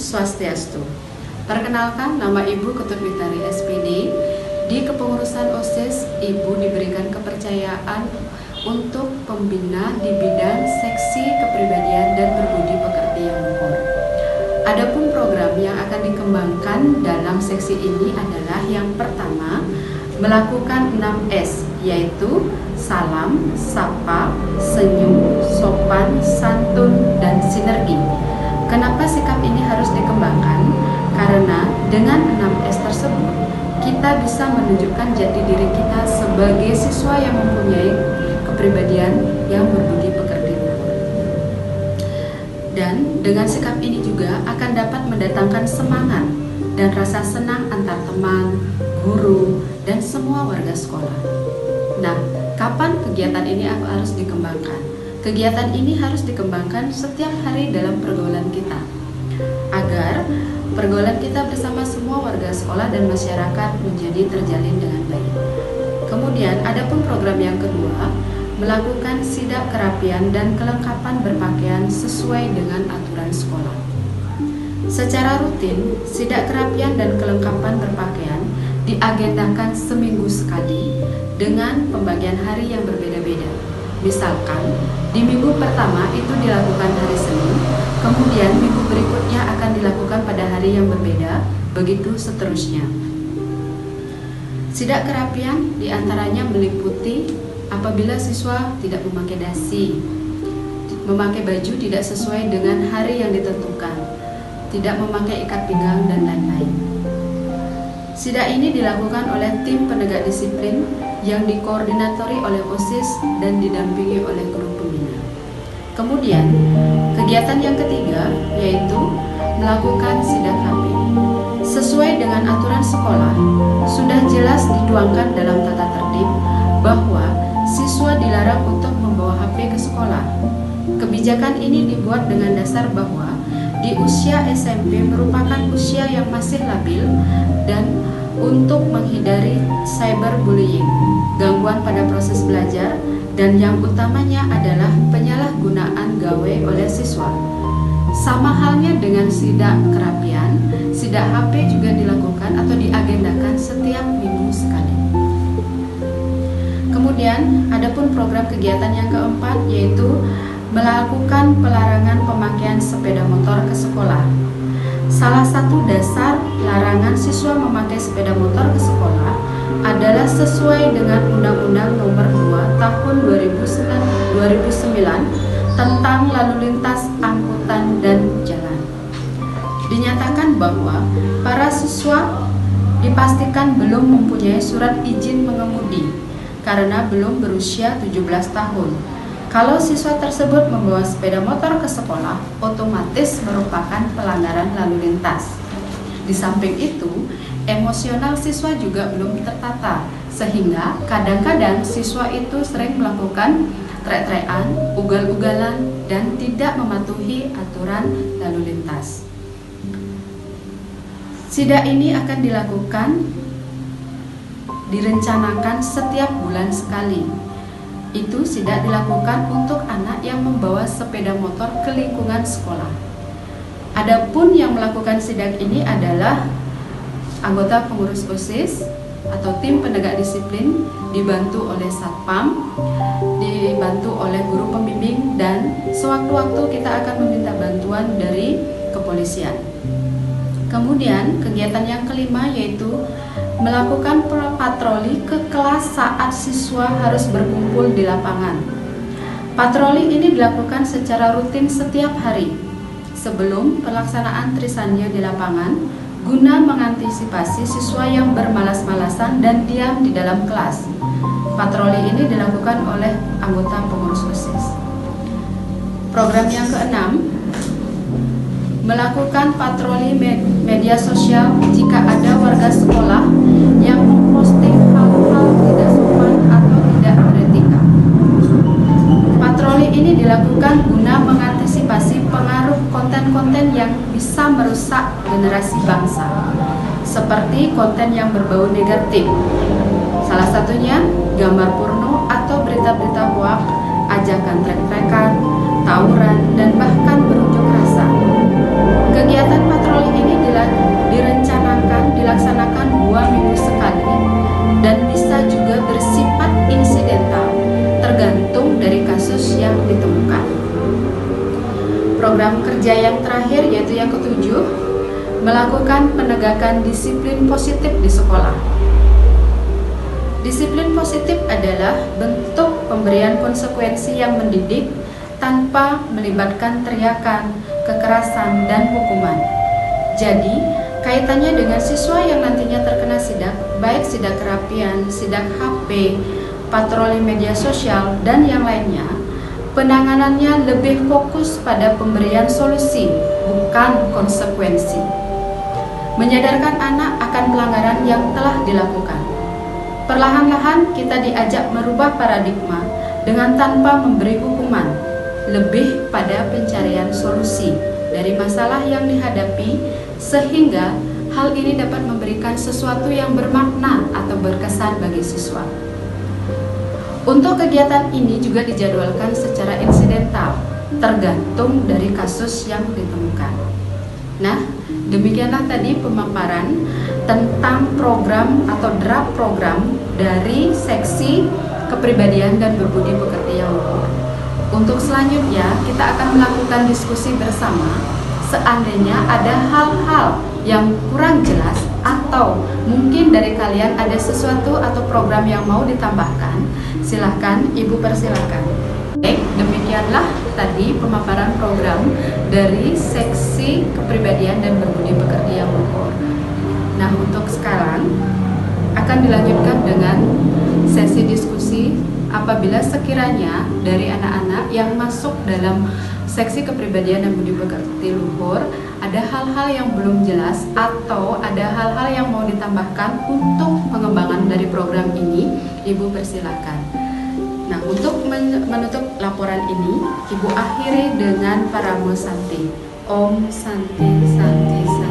Swastiastu. Perkenalkan, nama Ibu Ketut Mitari SPD. Di kepengurusan OSIS, Ibu diberikan kepercayaan untuk pembina di bidang seksi kepribadian dan berbudi pekerti yang luhur. Adapun program yang akan dikembangkan dalam seksi ini adalah yang pertama, melakukan 6S, yaitu salam, sapa, senyum, sopan, santun, dan sinergi. Kenapa sikap ini harus dikembangkan? Karena dengan 6S tersebut, kita bisa menunjukkan jati diri kita sebagai siswa yang mempunyai kepribadian yang berbudi pekerti luhur. Dan dengan sikap ini juga akan dapat mendatangkan semangat dan rasa senang antar teman, guru, dan semua warga sekolah. Nah, kapan kegiatan ini harus dikembangkan? Kegiatan ini harus dikembangkan setiap hari dalam pergaulan kita, agar pergaulan kita bersama semua warga sekolah dan masyarakat menjadi terjalin dengan baik. Kemudian, adapun program yang kedua, melakukan sidak kerapian dan kelengkapan berpakaian sesuai dengan aturan sekolah. Secara rutin, sidak kerapian dan kelengkapan berpakaian diagendakan seminggu sekali dengan pembagian hari yang berbeda-beda. Misalkan, di minggu pertama itu dilakukan hari Senin, kemudian minggu berikutnya akan dilakukan pada hari yang berbeda, begitu seterusnya. Sidak kerapian diantaranya meliputi apabila siswa tidak memakai dasi, memakai baju tidak sesuai dengan hari yang ditentukan, tidak memakai ikat pinggang, dan lain-lain. Sidak ini dilakukan oleh tim penegak disiplin yang dikoordinatori oleh OSIS dan didampingi oleh guru pembina. Kemudian, kegiatan yang ketiga yaitu melakukan sidak HP. Sesuai dengan aturan sekolah, sudah jelas dituangkan dalam tata tertib bahwa siswa dilarang untuk membawa HP ke sekolah. Kebijakan ini dibuat dengan dasar bahwa di usia SMP merupakan usia yang masih labil dan untuk menghindari cyberbullying, gangguan pada proses belajar, dan yang utamanya adalah penyalahgunaan gawe oleh siswa. Sama halnya dengan sidak kerapian, sidak HP juga dilakukan atau diagendakan setiap minggu sekali. Kemudian, adapun program kegiatan yang keempat yaitu melakukan pelarangan pemakaian sepeda motor ke sekolah. Salah satu dasar larangan siswa memakai sepeda motor ke sekolah adalah sesuai dengan Undang-Undang Nomor 2 Tahun 2009 tentang lalu lintas angkutan dan jalan. Dinyatakan bahwa para siswa dipastikan belum mempunyai surat izin mengemudi karena belum berusia 17 tahun. Kalau siswa tersebut membawa sepeda motor ke sekolah, otomatis merupakan pelanggaran lalu lintas. Di samping itu, emosional siswa juga belum tertata, sehingga kadang-kadang siswa itu sering melakukan trek-trekan, ugal-ugalan, dan tidak mematuhi aturan lalu lintas. Sidak ini akan direncanakan setiap bulan sekali. Itu sidak dilakukan untuk anak yang membawa sepeda motor ke lingkungan sekolah. Adapun yang melakukan sidak ini adalah anggota pengurus OSIS atau tim penegak disiplin dibantu oleh Satpam, dibantu oleh guru pembimbing, dan sewaktu-waktu kita akan meminta bantuan dari kepolisian. Kemudian kegiatan yang kelima yaitu melakukan patroli ke kelas saat siswa harus berkumpul di lapangan. Patroli ini dilakukan secara rutin setiap hari sebelum pelaksanaan Trisanya di lapangan guna mengantisipasi siswa yang bermalas-malasan dan diam di dalam kelas. Patroli ini dilakukan oleh anggota pengurus OSIS. Program yang keenam, melakukan patroli media sosial jika ada warga sekolah yang memposting hal-hal tidak sopan atau tidak beretika. Patroli ini dilakukan guna mengantisipasi pengaruh konten-konten yang bisa merusak generasi bangsa, seperti konten yang berbau negatif. Salah satunya gambar porno atau berita-berita hoaks, ajakan trek-trekan, tawuran, dan bahkan berunjuk rasa. Kegiatan patroli program kerja yang terakhir, yaitu yang ketujuh, melakukan penegakan disiplin positif di sekolah. Disiplin positif adalah bentuk pemberian konsekuensi yang mendidik tanpa melibatkan teriakan, kekerasan, dan hukuman. Jadi, kaitannya dengan siswa yang nantinya terkena sidak, baik sidak kerapian, sidak HP, patroli media sosial, dan yang lainnya, penanganannya lebih fokus pada pemberian solusi, bukan konsekuensi. Menyadarkan anak akan pelanggaran yang telah dilakukan. Perlahan-lahan kita diajak merubah paradigma dengan tanpa memberi hukuman, lebih pada pencarian solusi dari masalah yang dihadapi, sehingga hal ini dapat memberikan sesuatu yang bermakna atau berkesan bagi siswa. Untuk kegiatan ini juga dijadwalkan secara insidental, tergantung dari kasus yang ditemukan. Nah, demikianlah tadi pemaparan tentang program atau draft program dari seksi kepribadian dan berbudi pekerti yang luhur. Untuk selanjutnya, kita akan melakukan diskusi bersama. Seandainya ada hal-hal yang kurang jelas atau mungkin dari kalian ada sesuatu atau program yang mau ditambahkan, silahkan Ibu persilahkan. Baik, demikianlah tadi pemaparan program dari seksi kepribadian dan berbudi pekerti yang luhur. Nah, untuk sekarang akan dilanjutkan dengan sesi diskusi apabila sekiranya dari anak-anak yang masuk dalam seksi kepribadian dan budi pekerti luhur ada hal-hal yang belum jelas atau ada hal-hal yang mau ditambahkan untuk pengembangan dari program ini, Ibu persilakan. Nah, untuk menutup laporan ini, Ibu akhiri dengan Paramo Santi. Om Santi Santi Santi.